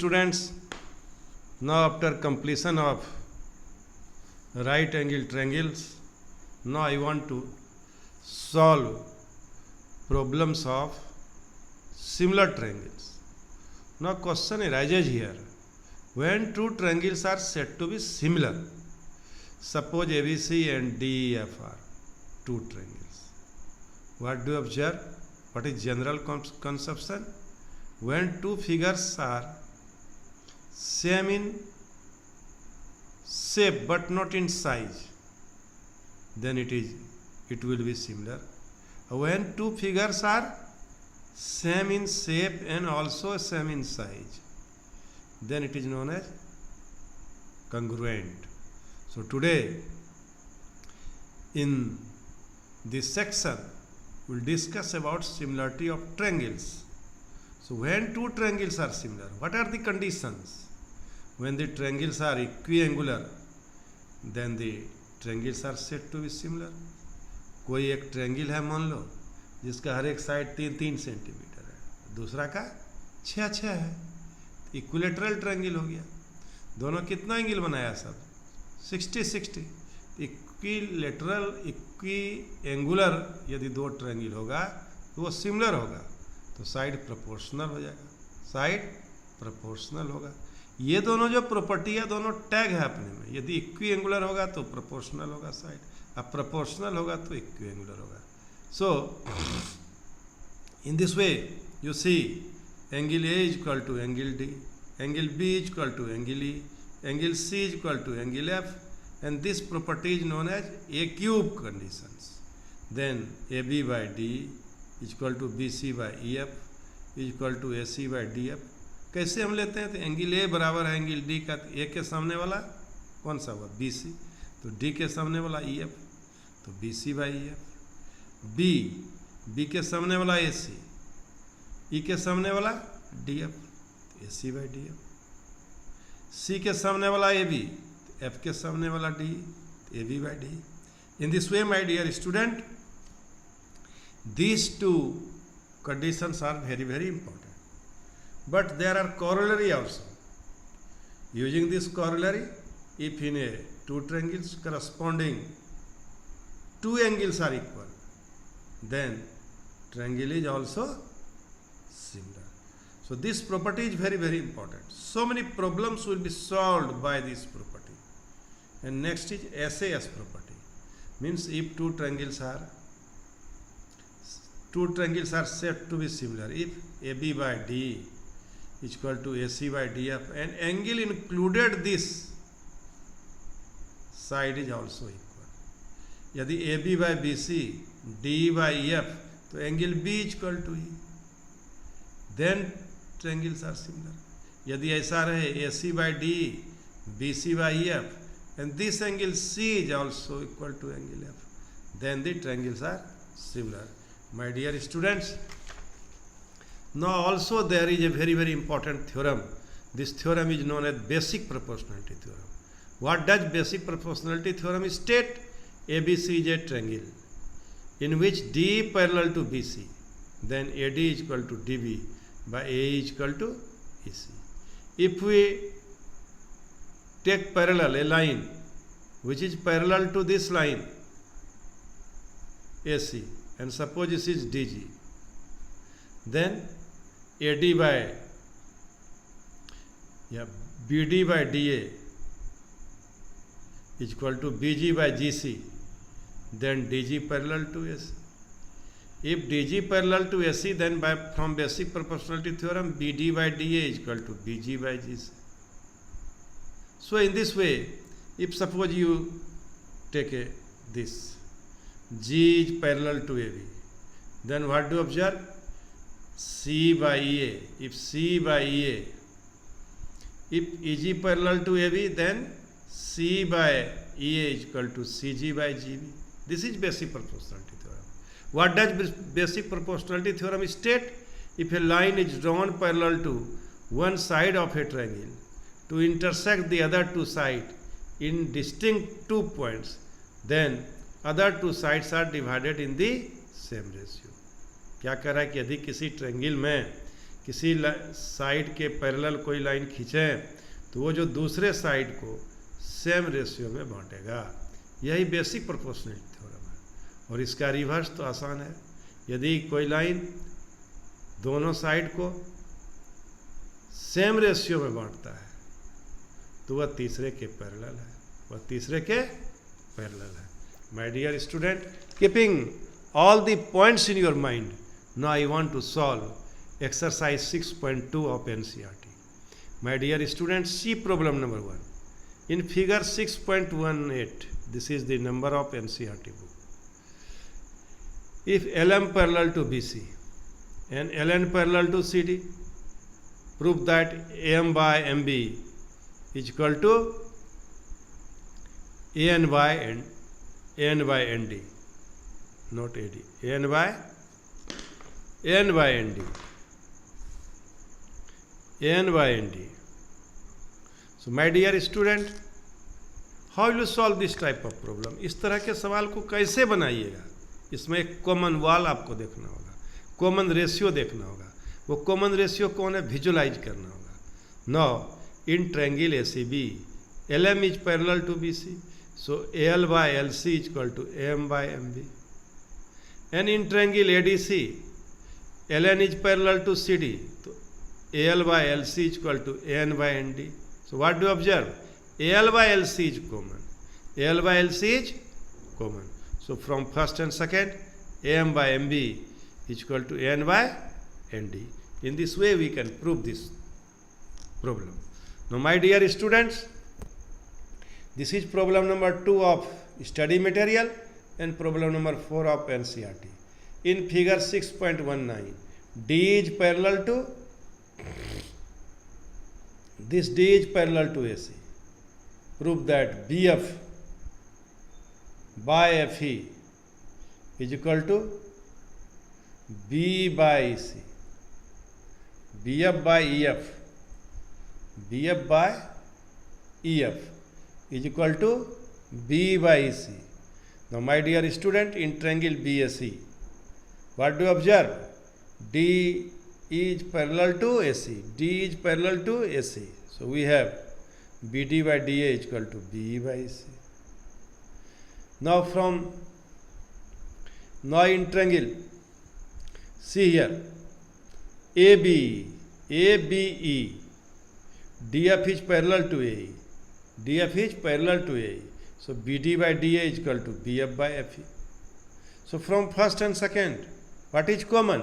students, now after completion of right angle triangles, now I want to solve problems of similar triangles. Now question arises here, when two triangles are said to be similar, suppose ABC and DEF are two triangles. What do you observe? What is general conception? When two figures are same in shape but not in size, then it will be similar. When two figures are same in shape and also same in size, then it is known as congruent. So today in this section we will discuss about similarity of triangles. So when two triangles are similar, what are the conditions? When the triangles are equiangular, then the triangles are said to be similar. कोई एक triangle है मान लो जिसका हर एक side 3-3 centimetre है, दूसरा का 6-6 है, इक्विलेटरल ट्रायंगल हो गया. दोनों कितना एंगल बनाया सब? 60-60. इक्विलेटरल इक्विएंगुलर यदि दो ट्रायंगल होगा तो वो सिमिलर होगा, तो साइड प्रोपोर्शनल हो जाएगा. साइड प्रोपोर्शनल होगा. ये दोनों जो प्रॉपर्टी है दोनों टैग है अपने में. यदि इक्विएंगुलर होगा तो प्रोपोर्शनल होगा साइड, अब प्रोपोर्शनल होगा तो इक्विएंगुलर होगा. So in this way you see angle A is equal to angle D, angle B is equal to angle E, angle C is equal to angle F, and this property is known as A cube conditions. Then AB by D is equal to BC by EF is equal to AC by DF. कैसे हम लेते हैं? तो angle A बराबर है angle D का, तो A के सामने वाला कौन सा हुआ? BC. तो D के सामने वाला EF, तो BC by EF. B के सामने वाला AC, E के सामने वाला DF, तो AC by DF. C के सामने वाला AB, F के सामने वाला D, AB by D. In this way, my dear student, these two conditions are very, very important. But there are corollary also. Using this corollary, if in a two triangles corresponding two angles are equal, then triangle is also similar. So this property is very, very important. So many problems will be solved by this property. And next is SAS property. Means if two triangles are said to be similar, if AB by D is equal to AC by DF and angle included this side is also equal. यदि AB by BC, D by EF, तो angle B is equal to E, then triangles are similar. यदि ऐसा रहे AC by D, BC by EF, and this angle C is also equal to angle F, then the triangles are similar. My dear students, now also there is a very, very important theorem. This theorem is known as basic proportionality theorem. What does basic proportionality theorem state? ABC is a triangle in which D parallel to BC, then AD is equal to DB by AE is equal to EC. If we take parallel a line which is parallel to this line AC, and suppose this is DG, then AD by BD by DA is equal to BG by GC, then DG parallel to AC. If DG parallel to AC, then from basic proportionality theorem BD by DA is equal to BG by GC. So in this way, if suppose you take this G is parallel to AB, then what do you observe? C by EA. If C by EA, if EG parallel to AB, then C by EA is equal to CG by GB. This is basic proportionality theorem. What does basic proportionality theorem state? If a line is drawn parallel to one side of a triangle to intersect the other two sides in distinct 2 points, then other two sides are divided in the same ratio. क्या कह रहा है कि यदि किसी triangle में किसी side के पैरेलल कोई लाइन खींचें तो वो जो दूसरे साइड को सेम रेशियो में बांटेगा। यही बेसिक प्रोपोर्शनलिटी थ्योरम है। और इसका रिवर्स तो आसान है। यदि कोई लाइन दोनों साइड को सेम रेशियो में बांटता है तो वह तीसरे के पैरेलल है, वह तीसरे के पैरेलल है। My dear student, keeping all the points in your mind, now I want to solve exercise 6.2 of NCERT. My dear students, see problem number 1. In figure 6.18, this is the number of NCERT book. If LM parallel to BC and LN parallel to CD, prove that AM by MB is equal to AN by ND. Not AD, AN by ND, AN by ND. So my dear student, how will you solve this type of problem? इस तरह के सवाल को कैसे बनाइएगा? इसमें एक common वाल आपको देखना होगा, कॉमन रेशियो देखना होगा। वो कॉमन रेशियो कौन है, विजुलाइज करना होगा। Now in triangle ACB, LM is parallel to BC, so AL by LC is equal to AM by MB. And in triangle ADC, LN is parallel to CD, so AL by LC is equal to AN by ND. So what do you observe? AL by LC is common. AL by LC is common. So from first and second, AM by MB is equal to AN by ND. In this way we can prove this problem. Now my dear students, this is problem number 2 of study material and problem number 4 of NCERT. In figure 6.19, D is parallel to, this D is parallel to AC. Prove that BF by FE is equal to B by EC. BF by EF, BF by EF is equal to B by EC. Now my dear student, in triangle BAC, what do you observe? D is parallel to AC, D is parallel to AC. So we have BD by DA is equal to BE by AC. Now in triangle, see here, ABE, DF is parallel to AE, DF is parallel to AE. So BD by DA is equal to BF by FE. So from first and second, what is common?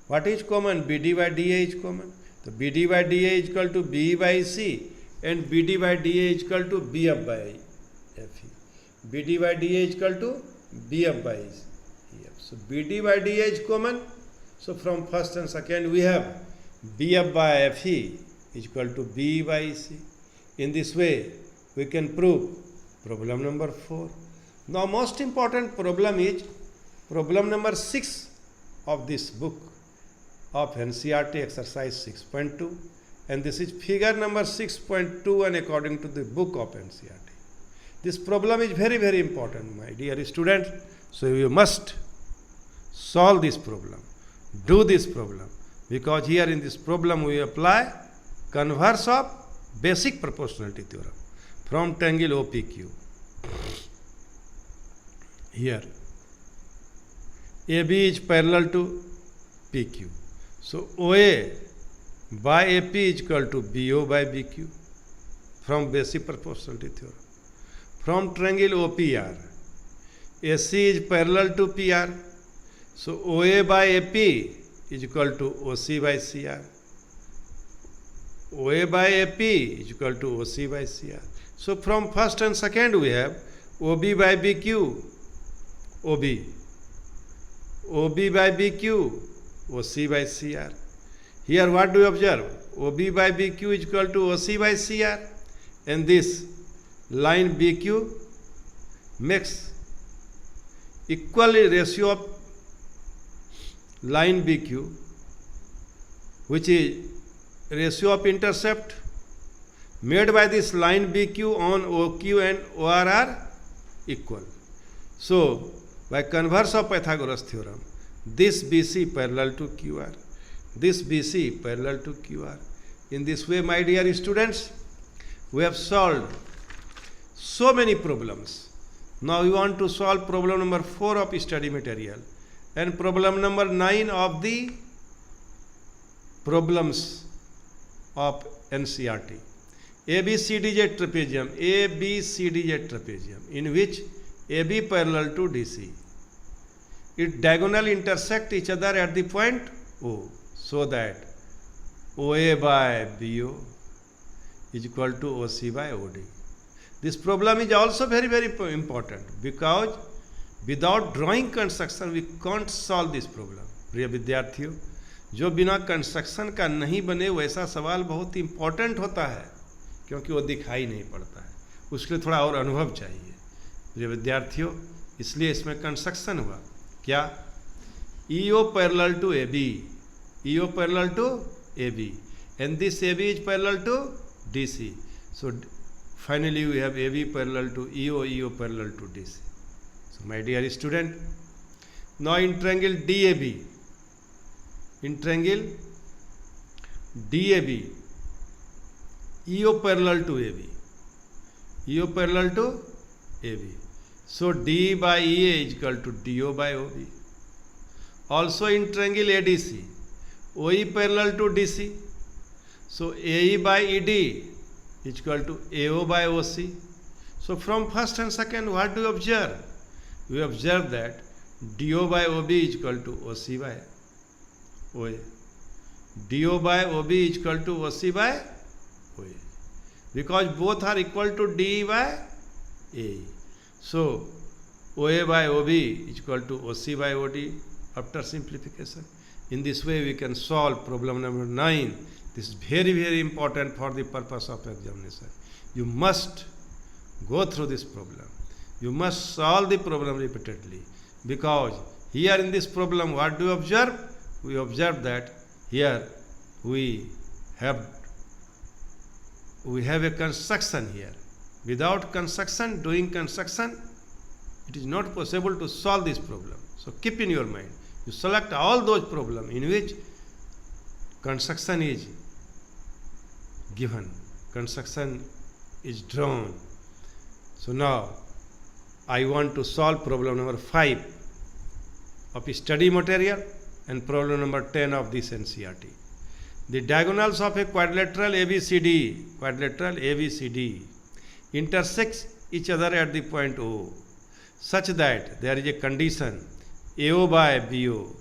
What is common? BD by DA is common. So BD by DA is equal to BE by C and BD by DA is equal to BF by FE. BD by DA is equal to BF by EF. So BD by DA is common. So from first and second we have BF by FE is equal to BE by C. In this way we can prove problem number 4. Now most important problem is problem number 6 of this book of NCERT exercise 6.2, and this is figure number 6.2 and according to the book of NCERT. This problem is very, very important, my dear students. So you must solve this problem, do this problem, because here in this problem we apply converse of basic proportionality theorem from triangle OPQ. Here AB is parallel to PQ. So OA by AP is equal to BO by BQ from basic proportionality theorem. From triangle OPR, AC is parallel to PR. So OA by AP is equal to OC by CR. OA by AP is equal to OC by CR. So from first and second we have OB by BQ, OB, OB by BQ, OC by CR. Here what do you observe? OB by BQ is equal to OC by CR, and this line BQ makes equally ratio of line BQ, which is ratio of intercept made by this line BQ on OQ and OR are equal. So by converse of Pythagoras theorem, this BC parallel to QR, this BC parallel to QR. In this way, my dear students, we have solved so many problems. Now we want to solve problem number 4 of study material and problem number 9 of the problems of NCERT. ABCDZ trapezium, ABCDZ trapezium, in which AB parallel to DC. Its diagonal intersect each other at the point O, so that OA by BO is equal to OC by OD. This problem is also very, very important because without drawing construction we can't solve this problem. प्रिय विद्यार्थियों, जो बिना construction का नहीं बने वैसा सवाल बहुत इंपॉर्टेंट होता है क्योंकि वो दिखाई नहीं पड़ता है, उसके लिए थोड़ा और अनुभव चाहिए। प्रिय विद्यार्थियों, इसलिए इसमें कंस्ट्रक्शन हुआ क्या, EO parallel to AB, EO parallel to AB and this AB is parallel to DC. So finally we have AB parallel to EO, EO parallel to DC. So my dear student, now in triangle DAB, in triangle DAB, EO parallel to AB, EO parallel to AB. So D by EA is equal to DO by OB. Also in triangle ADC, OE parallel to DC. So AE by ED is equal to AO by OC. So from first and second, what do we observe? We observe that DO by OB is equal to OC by OA. DO by OB is equal to OC by OA. Because both are equal to D by AE. So OA by OB is equal to OC by OD after simplification. In this way we can solve problem number 9. This is very, very important for the purpose of examination. You must go through this problem. You must solve the problem repeatedly because here in this problem what do we observe? We observe that here we have a construction here. Without construction, doing construction, it is not possible to solve this problem. So keep in your mind, you select all those problems in which construction is given, construction is drawn. So now I want to solve problem number 5 of study material and problem number 10 of this NCERT. The diagonals of a quadrilateral ABCD intersect each other at the point O such that there is a condition AO by BO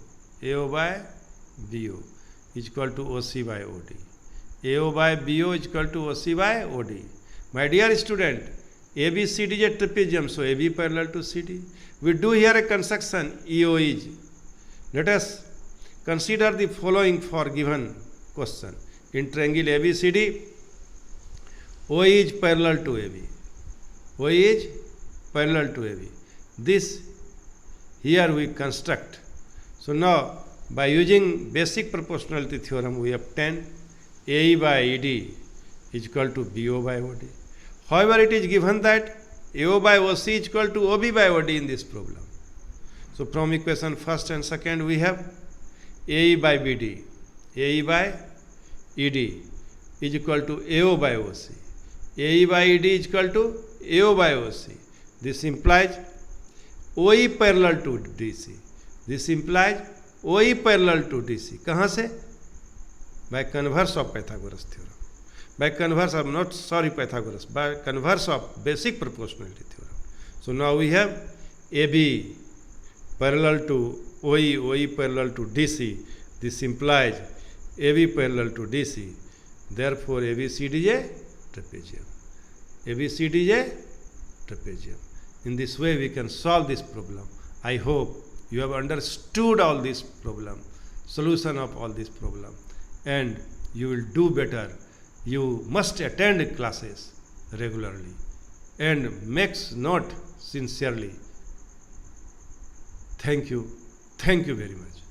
is equal to OC by OD. AO by BO is equal to OC by OD. My dear student, ABCD is a trapezium, so AB parallel to CD. We do here a construction, EO is. Let us consider the following for given question. In triangle ABCD, OE is parallel to AB. OE is parallel to AB. This here we construct. So now by using basic proportionality theorem we obtain AE by ED is equal to BO by OD. However, it is given that AO by OC is equal to OB by OD in this problem. So from equation first and second we have AE by BD, AE by ED is equal to AO by OC. AE by ED is equal to AO by OC. This implies OE parallel to DC. This implies OE parallel to DC. कहाँ से? By converse of Pythagoras theorem. By converse of, not sorry Pythagoras, by converse of basic proportionality theorem. So now we have AB parallel to OE, OE parallel to DC. This implies AB parallel to DC. Therefore ABCD is a trapezium. ABCD is a trapezium. In this way we can solve this problem. I hope you have understood all this problem, solution of all this problem, and you will do better. You must attend classes regularly and makes note sincerely. Thank you very much.